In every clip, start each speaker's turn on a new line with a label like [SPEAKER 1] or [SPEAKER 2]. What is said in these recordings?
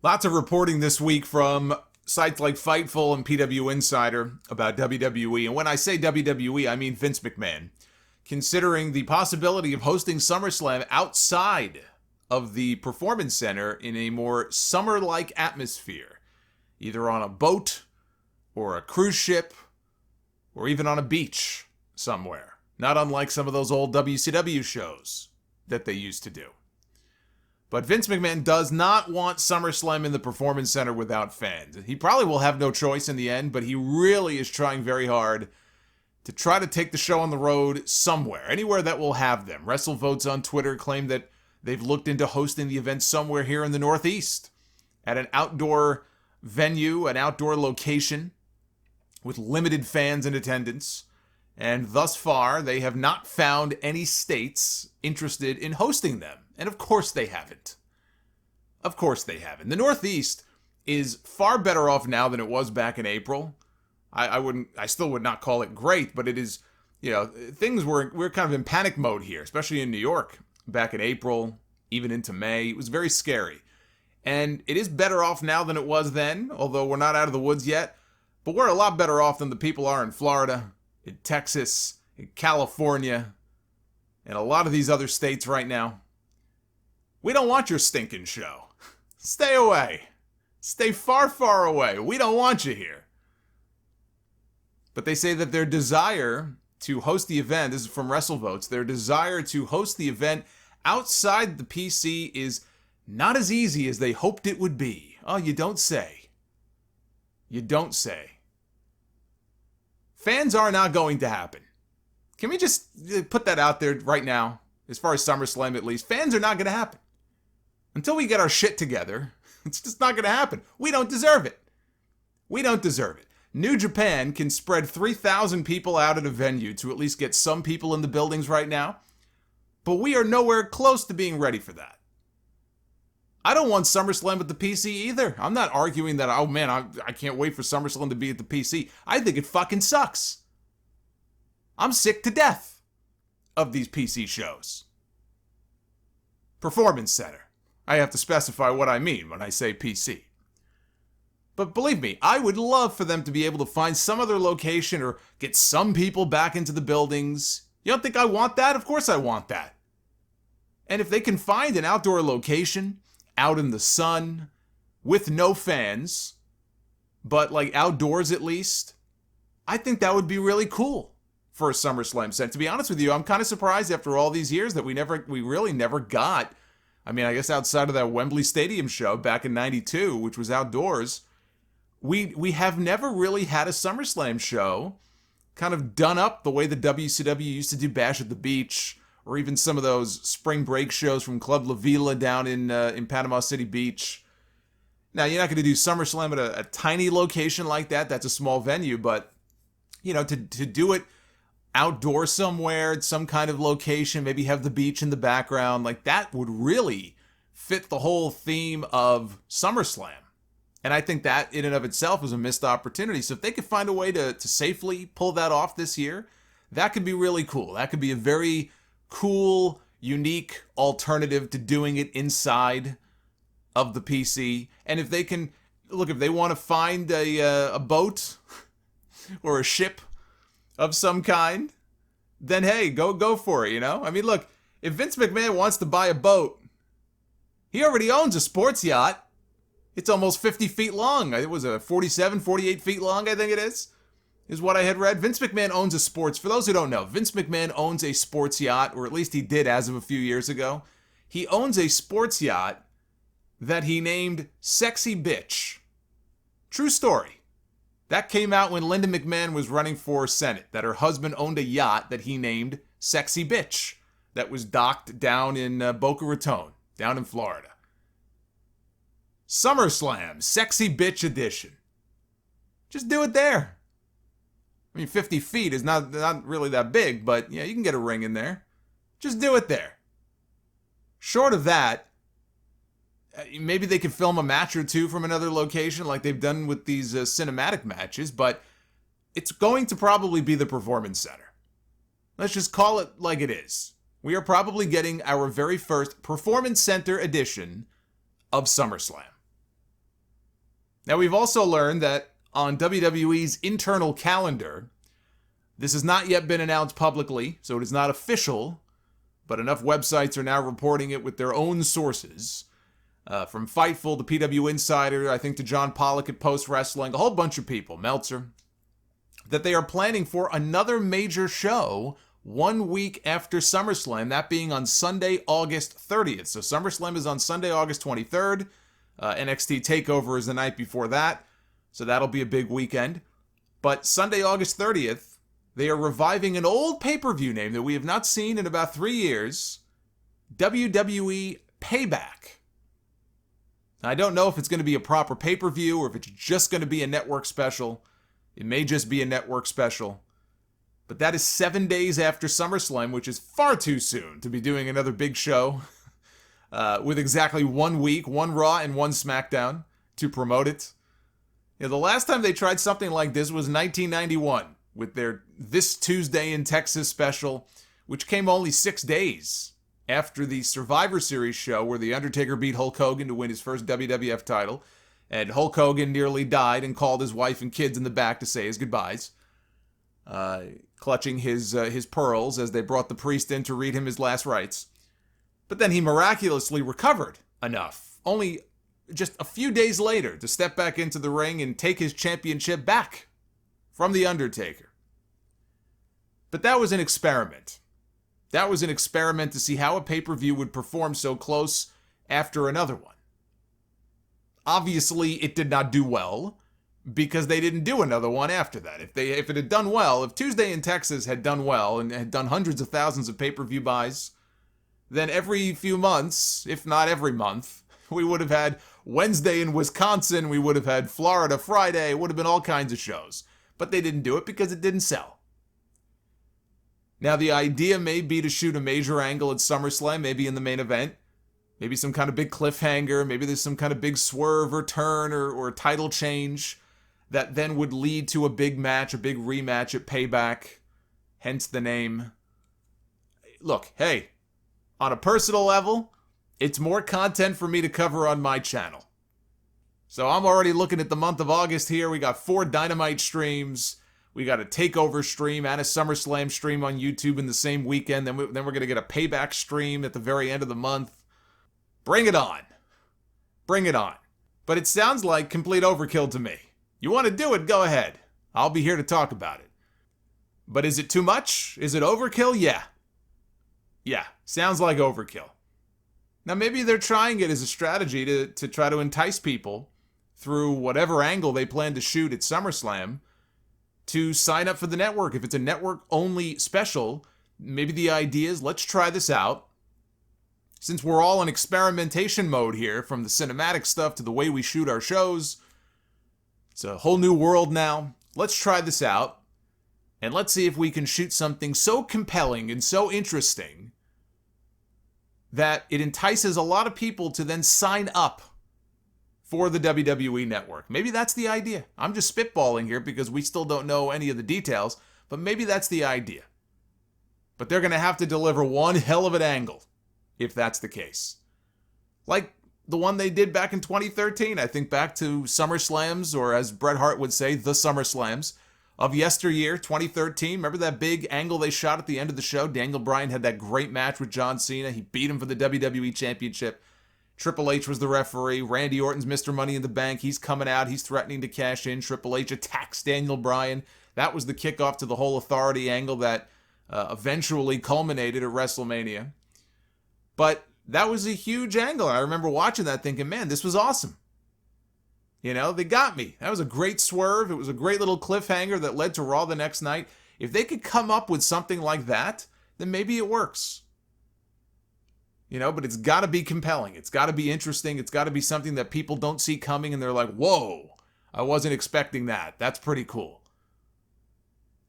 [SPEAKER 1] Lots of reporting this week from sites like Fightful and PW Insider about WWE. And when I say WWE, I mean Vince McMahon. Considering the possibility of hosting Summerslam outside of the Performance Center in a more summer-like atmosphere, either on a boat or a cruise ship or even on a beach somewhere, not unlike some of those old WCW shows that they used to do. But Vince McMahon does not want SummerSlam in the Performance Center without fans. He probably will have no choice in the end, but he really is trying very hard to try to take the show on the road somewhere, anywhere that will have them. WrestleVotes on Twitter claim that they've looked into hosting the event somewhere here in the Northeast, at an outdoor venue, an outdoor location, with limited fans in attendance. And thus far, they have not found any states interested in hosting them. And of course they haven't. Of course they haven't. The Northeast is far better off now than it was back in April. I still would not call it great, but it is, we're kind of in panic mode here, especially in New York back in April, even into May. It was very scary. And it is better off now than it was then, although we're not out of the woods yet. But we're a lot better off than the people are in Florida, in Texas, in California, and a lot of these other states right now. We don't want your stinking show. Stay away. Stay far, far away. We don't want you here. But they say that their desire to host the event, this is from WrestleVotes, their desire to host the event outside the PC is not as easy as they hoped it would be. Oh, you don't say. You don't say. Fans are not going to happen. Can we just put that out there right now? As far as SummerSlam at least, fans are not going to happen. Until we get our shit together, it's just not going to happen. We don't deserve it. We don't deserve it. New Japan can spread 3,000 people out at a venue to at least get some people in the buildings right now. But we are nowhere close to being ready for that. I don't want SummerSlam at the PC either. I'm not arguing that, oh man, I can't wait for SummerSlam to be at the PC. I think it fucking sucks. I'm sick to death of these PC shows. Performance Center. I have to specify what I mean when I say PC. But believe me, I would love for them to be able to find some other location or get some people back into the buildings. You don't think I want that? Of course I want that. And if they can find an outdoor location, out in the sun, with no fans, but like outdoors at least, I think that would be really cool for a SummerSlam set. To be honest with you, I'm kind of surprised after all these years that we really never got, I mean, I guess outside of that Wembley Stadium show back in 92, which was outdoors, we have never really had a SummerSlam show kind of done up the way the WCW used to do Bash at the Beach, or even some of those spring break shows from Club La Vila down in Panama City Beach. Now, you're not going to do SummerSlam at a tiny location like that. That's a small venue, but, to do it outdoor somewhere at some kind of location, maybe have the beach in the background, like that would really fit the whole theme of SummerSlam. And I think that in and of itself is a missed opportunity. So if they could find a way to safely pull that off this year, that could be really cool. That could be a very cool, unique alternative to doing it inside of the PC. And if they can, look, if they want to find a boat or a ship of some kind, then hey, go for it, I mean, look, if Vince McMahon wants to buy a boat, he already owns a sports yacht. It's almost 50 feet long. It was 47, 48 feet long, I think it is what I had read. Vince McMahon owns a sports, for those who don't know, Vince McMahon owns a sports yacht, or at least he did as of a few years ago. He owns a sports yacht that he named Sexy Bitch. True story. That came out when Linda McMahon was running for Senate, that her husband owned a yacht that he named Sexy Bitch that was docked down in Boca Raton, down in Florida. SummerSlam, Sexy Bitch Edition. Just do it there. I mean, 50 feet is not really that big, but yeah, you can get a ring in there. Just do it there. Short of that, maybe they could film a match or two from another location like they've done with these cinematic matches, but it's going to probably be the Performance Center. Let's just call it like it is. We are probably getting our very first Performance Center edition of SummerSlam. Now, we've also learned that on WWE's internal calendar, this has not yet been announced publicly, so it is not official, but enough websites are now reporting it with their own sources. From Fightful to PW Insider, I think to John Pollock at Post Wrestling, a whole bunch of people, Meltzer, that they are planning for another major show 1 week after SummerSlam, that being on Sunday, August 30th. So SummerSlam is on Sunday, August 23rd. NXT TakeOver is the night before that, so that'll be a big weekend. But Sunday, August 30th, they are reviving an old pay-per-view name that we have not seen in about 3 years, WWE Payback. I don't know if it's going to be a proper pay-per-view or if it's just going to be a network special. It may just be a network special. But that is 7 days after SummerSlam, which is far too soon to be doing another big show with exactly 1 week, 1 Raw and 1 SmackDown to promote it. You know, the last time they tried something like this was 1991 with their This Tuesday in Texas special, which came only 6 days after the Survivor Series show where The Undertaker beat Hulk Hogan to win his first WWF title, and Hulk Hogan nearly died and called his wife and kids in the back to say his goodbyes, clutching his pearls as they brought the priest in to read him his last rites. But then he miraculously recovered enough, only just a few days later, to step back into the ring and take his championship back from The Undertaker. But that was an experiment. That was an experiment to see how a pay-per-view would perform so close after another one. Obviously, it did not do well because they didn't do another one after that. If it had done well, if Tuesday in Texas had done well and had done hundreds of thousands of pay-per-view buys, then every few months, if not every month, we would have had Wednesday in Wisconsin, we would have had Florida Friday, it would have been all kinds of shows. But they didn't do it because it didn't sell. Now, the idea may be to shoot a major angle at SummerSlam, maybe in the main event. Maybe some kind of big cliffhanger. Maybe there's some kind of big swerve or turn or title change that then would lead to a big match, a big rematch at Payback. Hence the name. Look, hey, on a personal level, it's more content for me to cover on my channel. So I'm already looking at the month of August here. We got 4 Dynamite streams. We got a TakeOver stream and a SummerSlam stream on YouTube in the same weekend. Then we're going to get a Payback stream at the very end of the month. Bring it on. Bring it on. But it sounds like complete overkill to me. You want to do it, go ahead. I'll be here to talk about it. But is it too much? Is it overkill? Yeah. Yeah, sounds like overkill. Now maybe they're trying it as a strategy to try to entice people through whatever angle they plan to shoot at SummerSlam to sign up for the network. If it's a network-only special, maybe the idea is, let's try this out. Since we're all in experimentation mode here, from the cinematic stuff to the way we shoot our shows, it's a whole new world now. Let's try this out, and let's see if we can shoot something so compelling and so interesting that it entices a lot of people to then sign up for the WWE Network. Maybe that's the idea. I'm just spitballing here because we still don't know any of the details, but maybe that's the idea. But they're going to have to deliver one hell of an angle if that's the case. Like the one they did back in 2013. I think back to SummerSlams, or as Bret Hart would say, the SummerSlams of yesteryear, 2013. Remember that big angle they shot at the end of the show? Daniel Bryan had that great match with John Cena. He beat him for the WWE Championship. Triple H was the referee. Randy Orton's Mr. Money in the Bank. He's coming out. He's threatening to cash in. Triple H attacks Daniel Bryan. That was the kickoff to the whole authority angle that eventually culminated at WrestleMania. But that was a huge angle. I remember watching that thinking, man, this was awesome. You know, they got me. That was a great swerve. It was a great little cliffhanger that led to Raw the next night. If they could come up with something like that, then maybe it works. You know, but it's got to be compelling. It's got to be interesting. It's got to be something that people don't see coming and they're like, whoa, I wasn't expecting that. That's pretty cool.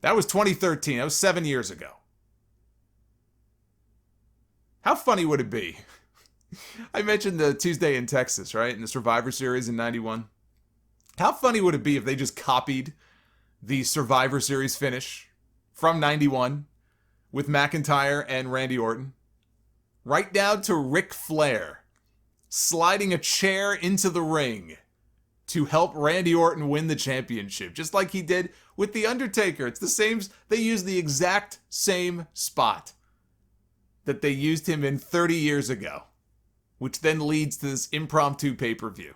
[SPEAKER 1] That was 2013. That was 7 years ago. How funny would it be? I mentioned the Tuesday in Texas, right? In the Survivor Series in 91. How funny would it be if they just copied the Survivor Series finish from 91 with McIntyre and Randy Orton? Right down to Ric Flair sliding a chair into the ring to help Randy Orton win the championship, just like he did with The Undertaker. It's the same, they use the exact same spot that they used him in 30 years ago, which then leads to this impromptu pay-per-view.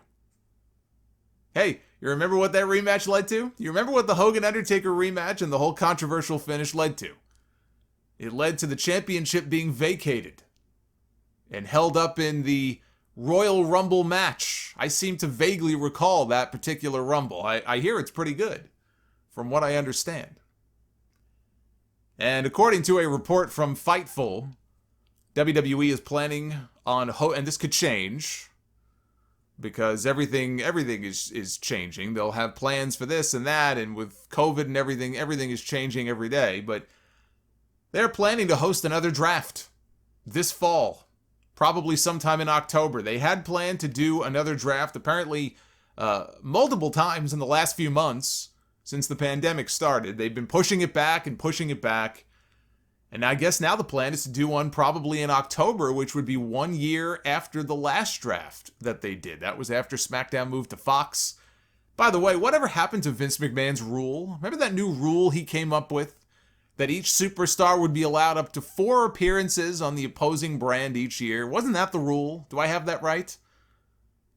[SPEAKER 1] Hey, you remember what that rematch led to? You remember what the Hogan-Undertaker rematch and the whole controversial finish led to? It led to the championship being vacated and held up in the Royal Rumble match. I seem to vaguely recall that particular Rumble. I hear it's pretty good, from what I understand. And according to a report from Fightful, WWE is planning on, and this could change, because everything is changing. They'll have plans for this and that, and with COVID and everything is changing every day. But they're planning to host another draft this fall, probably sometime in October. They had planned to do another draft, apparently multiple times in the last few months since the pandemic started. They've been pushing it back and pushing it back. And I guess now the plan is to do one probably in October, which would be 1 year after the last draft that they did. That was after SmackDown moved to Fox. By the way, whatever happened to Vince McMahon's rule? Remember that new rule he came up with? That each superstar would be allowed up to 4 appearances on the opposing brand each year. Wasn't that the rule? Do I have that right?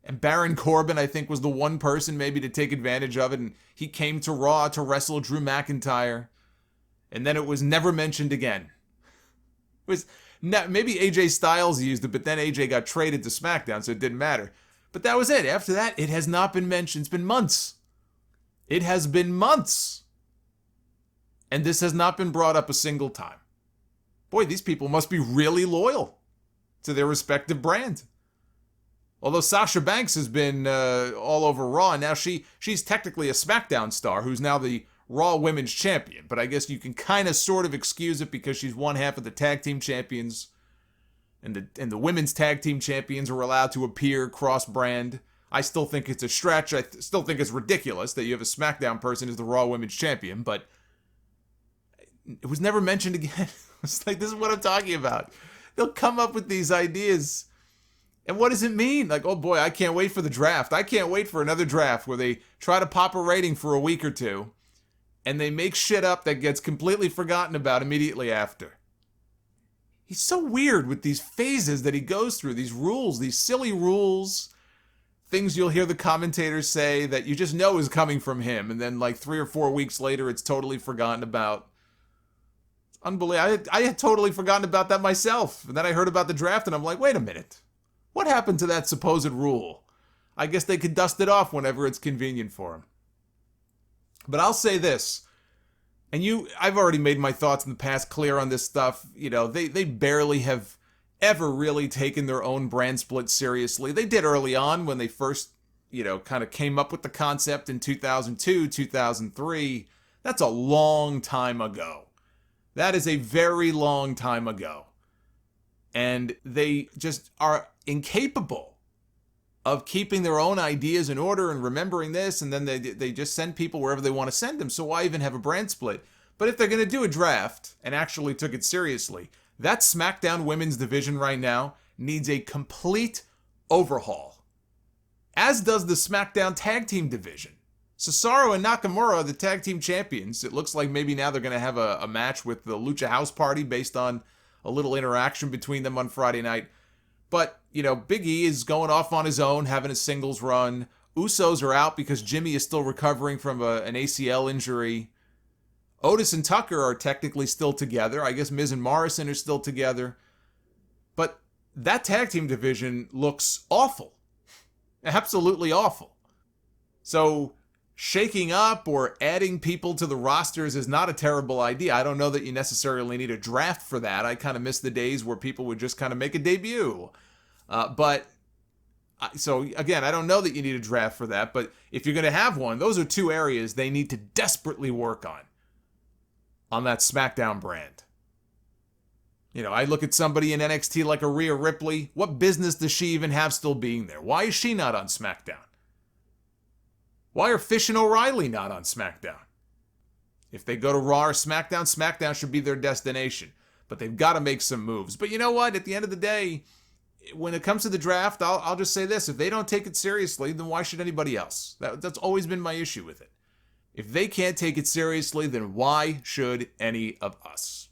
[SPEAKER 1] And Baron Corbin, I think, was the one person maybe to take advantage of it. And he came to Raw to wrestle Drew McIntyre. And then it was never mentioned again. It was maybe AJ Styles used it, but then AJ got traded to SmackDown, so it didn't matter. But that was it. After that, it has not been mentioned. It's been months. It has been months. And this has not been brought up a single time. Boy, these people must be really loyal to their respective brand. Although Sasha Banks has been all over Raw, and now she's technically a SmackDown star who's now the Raw Women's Champion. But I guess you can kind of sort of excuse it because she's one half of the Tag Team Champions. And the Women's Tag Team Champions are allowed to appear cross-brand. I still think it's a stretch. I still think it's ridiculous that you have a SmackDown person as the Raw Women's Champion. But it was never mentioned again. It's like, this is what I'm talking about. They'll come up with these ideas. And what does it mean? Like, oh boy, I can't wait for the draft. I can't wait for another draft where they try to pop a rating for a week or two. And they make shit up that gets completely forgotten about immediately after. He's so weird with these phases that he goes through. These rules, these silly rules. Things you'll hear the commentators say that you just know is coming from him. And then like 3 or 4 weeks later, it's totally forgotten about. Unbelievable. I had totally forgotten about that myself. And then I heard about the draft and I'm like, wait a minute. What happened to that supposed rule? I guess they could dust it off whenever it's convenient for them. But I'll say this. And I've already made my thoughts in the past clear on this stuff. You know, they barely have ever really taken their own brand split seriously. They did early on when they first, kind of came up with the concept in 2002, 2003. That's a long time ago. That is a very long time ago. And they just are incapable of keeping their own ideas in order and remembering this, and then they just send people wherever they want to send them, so why even have a brand split? But if they're going to do a draft, and actually took it seriously, that SmackDown women's division right now needs a complete overhaul. As does the SmackDown tag team division. Cesaro and Nakamura are the tag team champions. It looks like maybe now they're going to have a match with the Lucha House Party based on a little interaction between them on Friday night. But, Big E is going off on his own, having a singles run. Usos are out because Jimmy is still recovering from an ACL injury. Otis and Tucker are technically still together. I guess Miz and Morrison are still together. But that tag team division looks awful. Absolutely awful. So shaking up or adding people to the rosters is not a terrible idea. I don't know that you necessarily need a draft for that. I kind of miss the days where people would just kind of make a debut. So again, I don't know that you need a draft for that, but if you're going to have one, those are 2 areas they need to desperately work on that SmackDown brand. I look at somebody in NXT like a Rhea Ripley. What business does she even have still being there? Why is she not on SmackDown? Why are Fish and O'Reilly not on SmackDown? If they go to Raw or SmackDown, SmackDown should be their destination. But they've got to make some moves. But you know what? At the end of the day, when it comes to the draft, I'll just say this. If they don't take it seriously, then why should anybody else? That's always been my issue with it. If they can't take it seriously, then why should any of us?